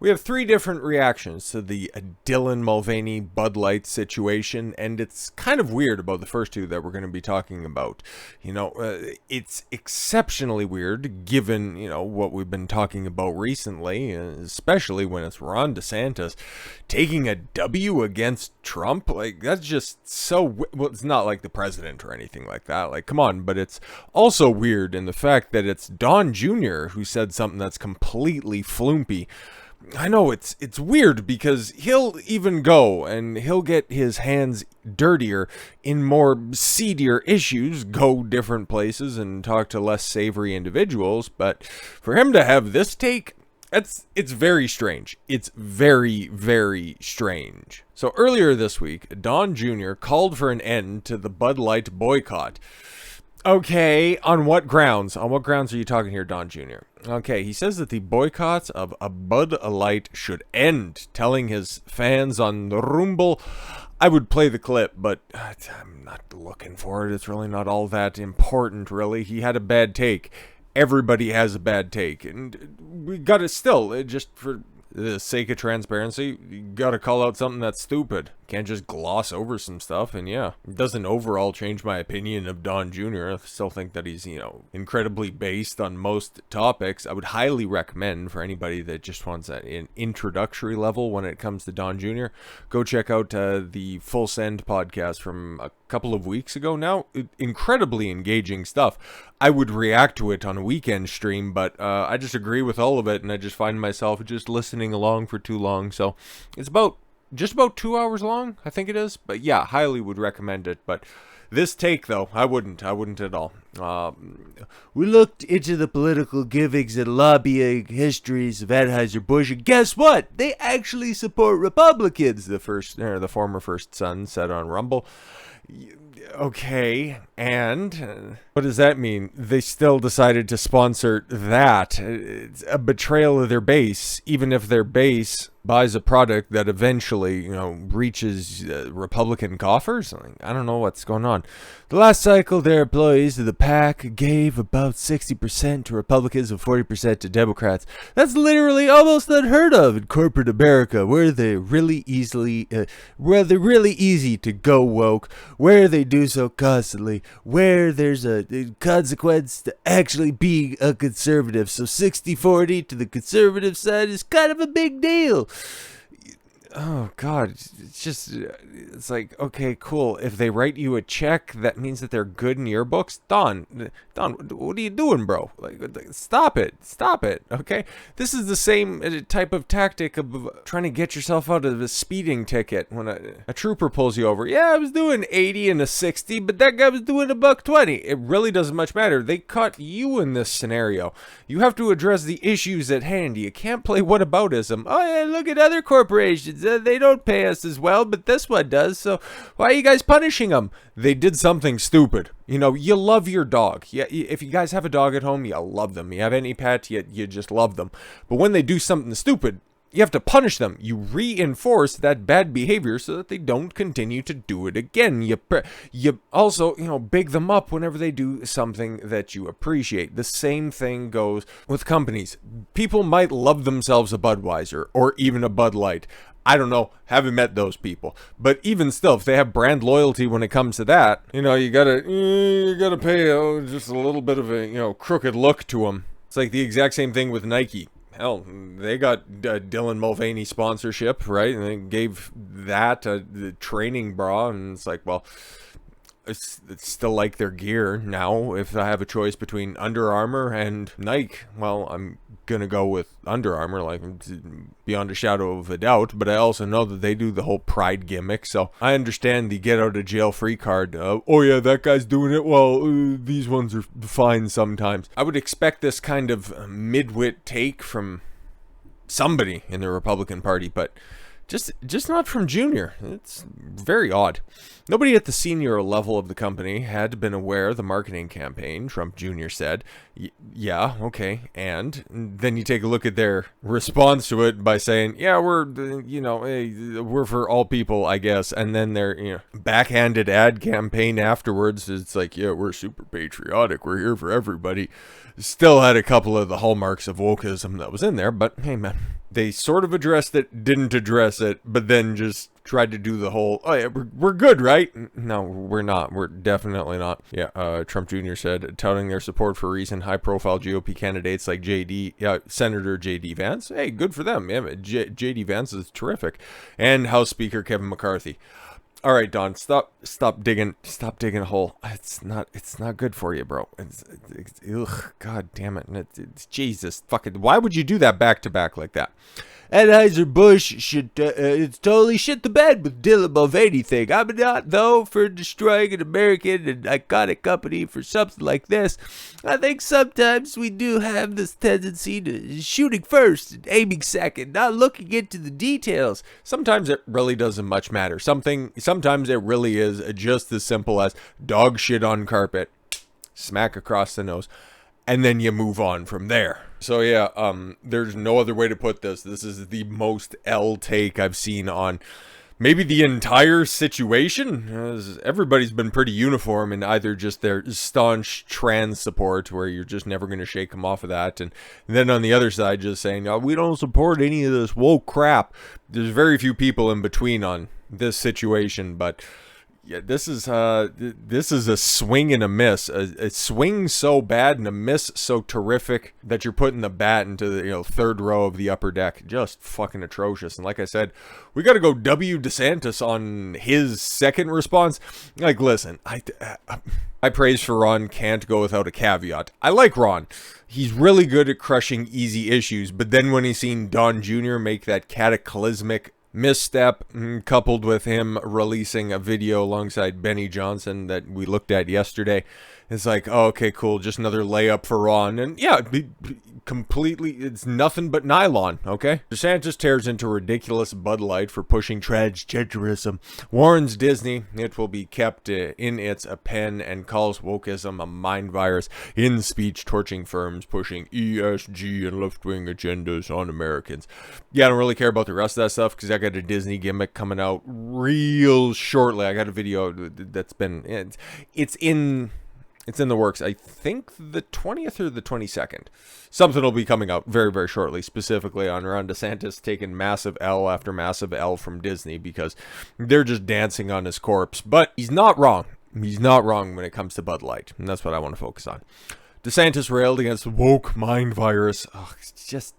We have three different reactions to the Dylan Mulvaney Bud Light situation, and it's kind of weird about the first two that we're going to be talking about. It's exceptionally weird given, what we've been talking about recently, especially when it's Ron DeSantis taking a W against Trump. Like, that's just so, well, it's not like the president or anything like that. Like, come on, but it's also weird in the fact that it's Don Jr. who said something that's completely flumpy. I know it's weird because he'll even go and he'll get his hands dirtier in more seedier issues, go different places and talk to less savory individuals. But for him to have this take, it's very strange. It's very, very strange. So earlier this week, Don Jr. called for an end to the Bud Light boycott. Okay, on what grounds? On what grounds are you talking here, Don Jr.? Okay, he says that the boycotts of a Bud Light should end, telling his fans on the Rumble. I would play the clip, but I'm not looking for it. It's really not all that important, really. He had a bad take. Everybody has a bad take, and we got to still, just for the sake of transparency, you got to call out something that's stupid. Can't just gloss over some stuff. And yeah, it doesn't overall change my opinion of Don Jr. I still think that he's, incredibly based on most topics. I would highly recommend for anybody that just wants an introductory level when it comes to Don Jr., go check out the Full Send podcast from a couple of weeks ago now. Incredibly engaging stuff. I would react to it on a weekend stream, but I just agree with all of it, and I just find myself just listening along for too long. So it's just about 2 hours long, I think it is. But yeah, highly would recommend it. But this take, though, I wouldn't at all. We looked into the political givings and lobbying histories of Anheuser-Busch, and guess what? They actually support Republicans, the former first son said on Rumble. Okay, and what does that mean? They still decided to sponsor that. It's a betrayal of their base, even if their base buys a product that eventually, reaches Republican coffers. I don't know what's going on. The last cycle, their employees of the PAC gave about 60% to Republicans and 40% to Democrats. That's literally almost unheard of in corporate America, where they're really easy to go woke, where they do so constantly, where there's a consequence to actually being a conservative. So 60-40 to the conservative side is kind of a big deal. Oh God, it's like, okay, cool. If they write you a check, that means that they're good in your books. Don, what are you doing, bro? Like, stop it, okay? This is the same type of tactic of trying to get yourself out of a speeding ticket when a trooper pulls you over. Yeah, I was doing 80 and a 60, but that guy was doing $120. It really doesn't much matter. They caught you in this scenario. You have to address the issues at hand. You can't play whataboutism. Oh yeah, look at other corporations. They don't pay us as well, but this one does. So why are you guys punishing them? They did something stupid. You love your dog. Yeah, if you guys have a dog at home, you love them. You have any pet, you just love them. But when they do something stupid, you have to punish them. You reinforce that bad behavior so that they don't continue to do it again. You also, big them up whenever they do something that you appreciate. The same thing goes with companies. People might love themselves a Budweiser or even a Bud Light. I don't know, haven't met those people. But even still, if they have brand loyalty when it comes to that, you gotta pay just a little bit of a, crooked look to them. It's like the exact same thing with Nike. Hell, they got Dylan Mulvaney sponsorship, right? And they gave that the training bra, and it's like, well, it's still like their gear now. If I have a choice between Under Armour and Nike, well, I'm gonna go with Under Armour, like, beyond a shadow of a doubt. But I also know that they do the whole pride gimmick, so I understand the get out of jail free card. Oh yeah, that guy's doing it. Well, these ones are fine sometimes. I would expect this kind of midwit take from somebody in the Republican Party, but just not from Junior. It's very odd. Nobody at the senior level of the company had been aware of the marketing campaign, Trump Jr. said. Yeah, okay. And then you take a look at their response to it by saying, yeah, we're for all people, I guess. And then their backhanded ad campaign afterwards, it's like, yeah, we're super patriotic. We're here for everybody. Still had a couple of the hallmarks of wokeism that was in there, but hey, man. They sort of addressed it, didn't address it, but then just tried to do the whole, oh yeah, we're good, right? No, we're not. We're definitely not. Yeah, Trump Jr. said, touting their support for recent high-profile GOP candidates like Senator J.D. Vance. Hey, good for them. Yeah, J.D. Vance is terrific. And House Speaker Kevin McCarthy. All right, Don, stop digging a hole. It's not good for you, bro. Ugh, God damn it. It's Jesus, fucking, why would you do that back to back like that? Anheuser-Busch should, it's totally shit the bed with Dylan Mulvaney thing. I'm not, though, for destroying an American and iconic company for something like this. I think sometimes we do have this tendency to shooting first and aiming second, not looking into the details. Sometimes it really doesn't much matter. Sometimes it really is just as simple as dog shit on carpet, smack across the nose, and then you move on from there. So yeah, there's no other way to put this. This is the most L take I've seen on maybe the entire situation. Everybody's been pretty uniform in either just their staunch trans support, where you're just never going to shake them off of that, and then on the other side just saying, oh, we don't support any of this woke crap. There's very few people in between on this situation, but yeah, this is a swing and a miss. A swing so bad and a miss so terrific that you're putting the bat into the third row of the upper deck. Just fucking atrocious. And like I said, we got to go DeSantis on his second response. Like, listen, I praise for Ron can't go without a caveat. I like Ron. He's really good at crushing easy issues, but then when he's seen Don Jr. make that cataclysmic misstep, coupled with him releasing a video alongside Benny Johnson that we looked at yesterday, it's like, oh, okay, cool, just another layup for Ron. And yeah, completely, it's nothing but nylon, okay? DeSantis tears into ridiculous Bud Light for pushing transgenderism, warns Disney it will be kept in its pen, and calls wokeism a mind virus in speech, torching firms pushing ESG and left-wing agendas on Americans. Yeah, I don't really care about the rest of that stuff because I got a Disney gimmick coming out real shortly. I got a video that's been, it's in the works. I think the 20th or the 22nd. Something will be coming out very, very shortly, specifically on Ron DeSantis taking massive L after massive L from Disney because they're just dancing on his corpse. But he's not wrong. He's not wrong when it comes to Bud Light. And that's what I want to focus on. DeSantis railed against the woke mind virus. Oh, it's just...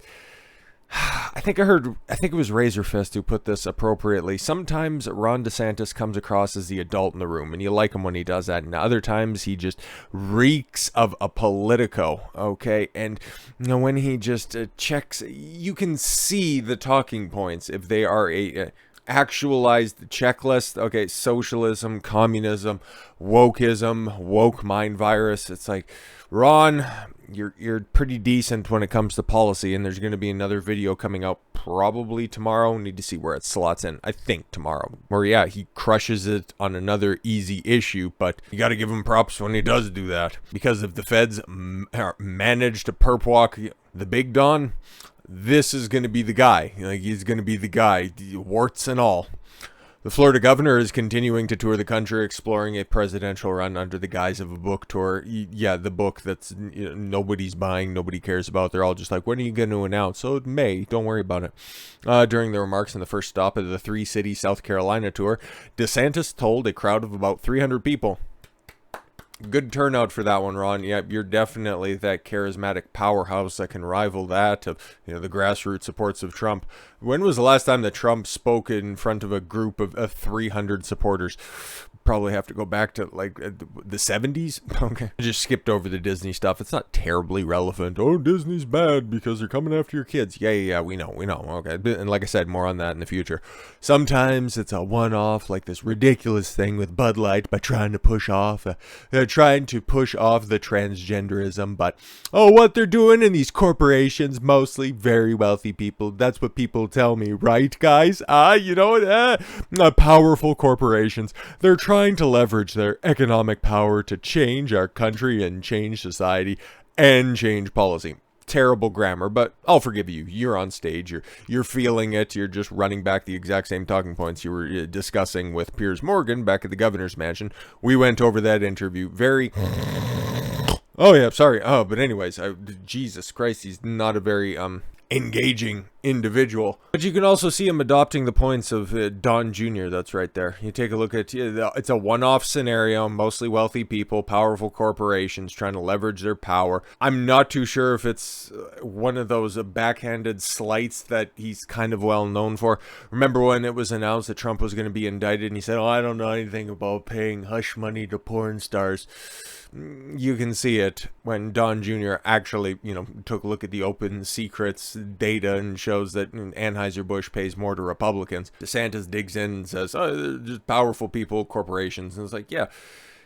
I think it was Razorfist who put this appropriately. Sometimes Ron DeSantis comes across as the adult in the room, and you like him when he does that. And other times he just reeks of a Politico, okay? And when he just checks, you can see the talking points if they are a actualized checklist. Okay, socialism, communism, wokeism, woke mind virus. It's like, Ron, you're pretty decent when it comes to policy, and there's going to be another video coming out probably tomorrow. Need to see where it slots in. I think tomorrow. Where yeah, he crushes it on another easy issue, but you got to give him props when he does do that, because if the feds manage to perp walk the big Don, this is going to be the guy. Like, he's going to be the guy, warts and all. The Florida governor is continuing to tour the country, exploring a presidential run under the guise of a book tour. Yeah, the book that's nobody's buying, nobody cares about. They're all just like, when are you going to announce? Oh, May. Don't worry about it. During the remarks in the first stop of the three-city South Carolina tour, DeSantis told a crowd of about 300 people. Good turnout for that one, Ron. Yeah, you're definitely that charismatic powerhouse that can rival that of the grassroots supports of Trump. When was the last time that Trump spoke in front of a group of 300 supporters? Probably have to go back to like the 70s. Okay, I just skipped over the Disney stuff. It's not terribly relevant. Oh, Disney's bad because they're coming after your kids. Yeah, we know. Okay, and like I said, more on that in the future. Sometimes it's a one-off, like this ridiculous thing with Bud Light by trying to push off the transgenderism. But what they're doing in these corporations, mostly very wealthy people. That's what people tell me, right, guys? Powerful corporations. They're trying to leverage their economic power to change our country and change society and change policy. Terrible grammar, but I'll forgive you. You're on stage. You're feeling it. You're just running back the exact same talking points you were discussing with Piers Morgan back at the governor's mansion. We went over that interview very... Oh, yeah, sorry. Oh, but anyways, Jesus Christ, he's not a very engaging individual. But you can also see him adopting the points of Don Jr. That's right there. You take a look at it's a one-off scenario, mostly wealthy people, powerful corporations trying to leverage their power. I'm not too sure if it's one of those backhanded slights that he's kind of well known for. Remember when it was announced that Trump was going to be indicted and he said, "Oh, I don't know anything about paying hush money to porn stars." You can see it when Don Jr. actually, took a look at the open secrets data and shows that Anheuser-Busch pays more to Republicans. DeSantis digs in and says, "Oh, they're just powerful people, corporations." And it's like, yeah,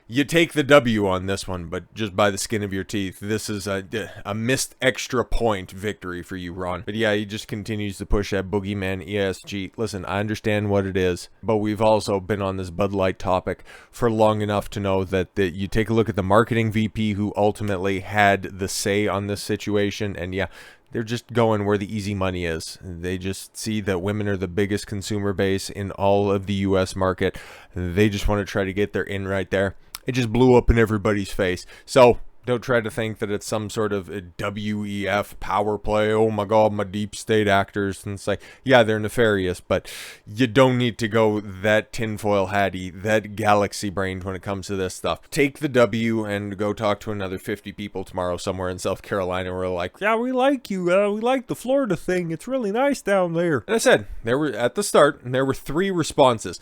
you take the W on this one, but just by the skin of your teeth. This is a missed extra point victory for you, Ron. But yeah, he just continues to push that boogeyman ESG. Listen, I understand what it is, but we've also been on this Bud Light topic for long enough to know that you take a look at the marketing VP who ultimately had the say on this situation, and yeah, they're just going where the easy money is. They just see that women are the biggest consumer base in all of the U.S. market. They just want to try to get their in right there. It just blew up in everybody's face. So don't try to think that it's some sort of a WEF power play. Oh my God, my deep state actors. And it's like, yeah, they're nefarious, but you don't need to go that tinfoil hatty, that galaxy brained when it comes to this stuff. Take the W and go talk to another 50 people tomorrow somewhere in South Carolina who are like, yeah, we like you. We like the Florida thing. It's really nice down there. And I said, there were at the start, and there were 3 responses.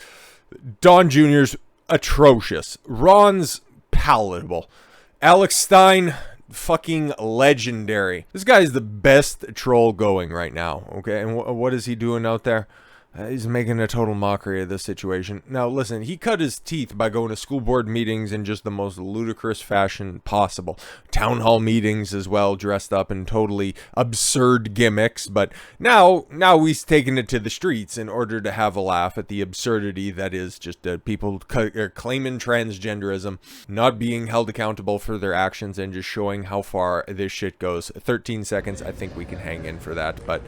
Don Jr.'s atrocious. Ron's palatable. Alex Stein, fucking legendary. This guy is the best troll going right now, okay? And what is he doing out there? He's making a total mockery of this situation. Now, listen, he cut his teeth by going to school board meetings in just the most ludicrous fashion possible. Town hall meetings as well, dressed up in totally absurd gimmicks. But now he's taking it to the streets in order to have a laugh at the absurdity that is just people claiming transgenderism, not being held accountable for their actions, and just showing how far this shit goes. 13 seconds, I think we can hang in for that, but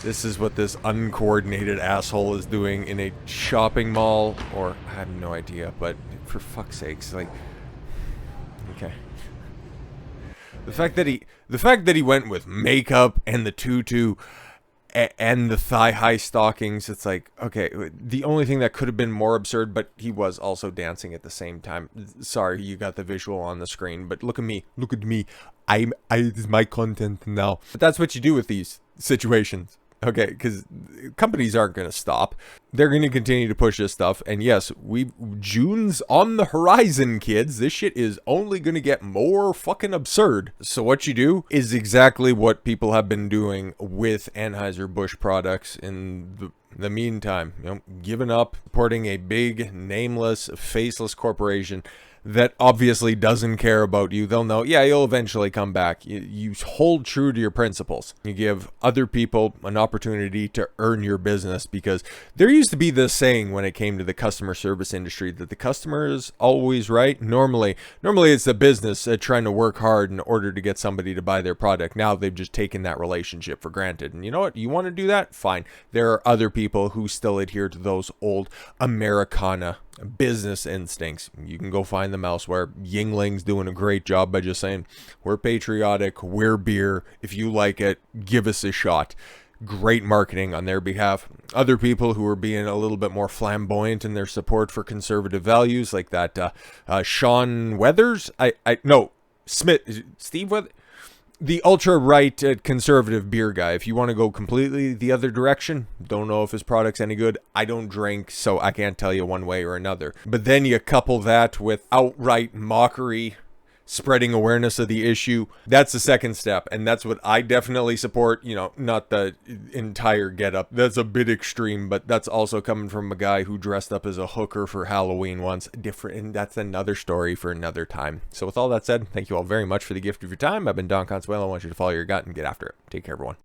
this is what this uncoordinated asshole is doing in a shopping mall, or I have no idea, but for fuck's sakes, like, okay. The fact that he went with makeup and the tutu and the thigh-high stockings, it's like, okay, the only thing that could have been more absurd, but he was also dancing at the same time. Sorry, you got the visual on the screen, but look at me, it's my content now. But that's what you do with these situations. Okay, because companies aren't going to stop. They're going to continue to push this stuff. And yes, June's on the horizon, kids. This shit is only going to get more fucking absurd. So what you do is exactly what people have been doing with Anheuser-Busch products in the meantime. Giving up, supporting a big, nameless, faceless corporation that obviously doesn't care about you. They'll know, yeah, you'll eventually come back. You hold true to your principles. You give other people an opportunity to earn your business, because there used to be this saying when it came to the customer service industry that the customer is always right. Normally it's the business trying to work hard in order to get somebody to buy their product. Now they've just taken that relationship for granted. And you know what? You want to do that? Fine. There are other people who still adhere to those old Americana business instincts. You can go find them elsewhere. Yingling's doing a great job by just saying, we're patriotic, we're beer, if you like it, give us a shot. Great marketing on their behalf. Other people who are being a little bit more flamboyant in their support for conservative values, like that Sean Weathers, Steve Weathers, the ultra-right conservative beer guy. If you want to go completely the other direction, don't know if his product's any good. I don't drink, so I can't tell you one way or another. But then you couple that with outright mockery, spreading awareness of the issue. That's the second step, and that's what I definitely support. Not the entire getup. That's a bit extreme, but that's also coming from a guy who dressed up as a hooker for Halloween once. Different, and that's another story for another time. So with all that said, thank you all very much for the gift of your time. I've been Don Consuelo. I want you to follow your gut and get after it. Take care, everyone.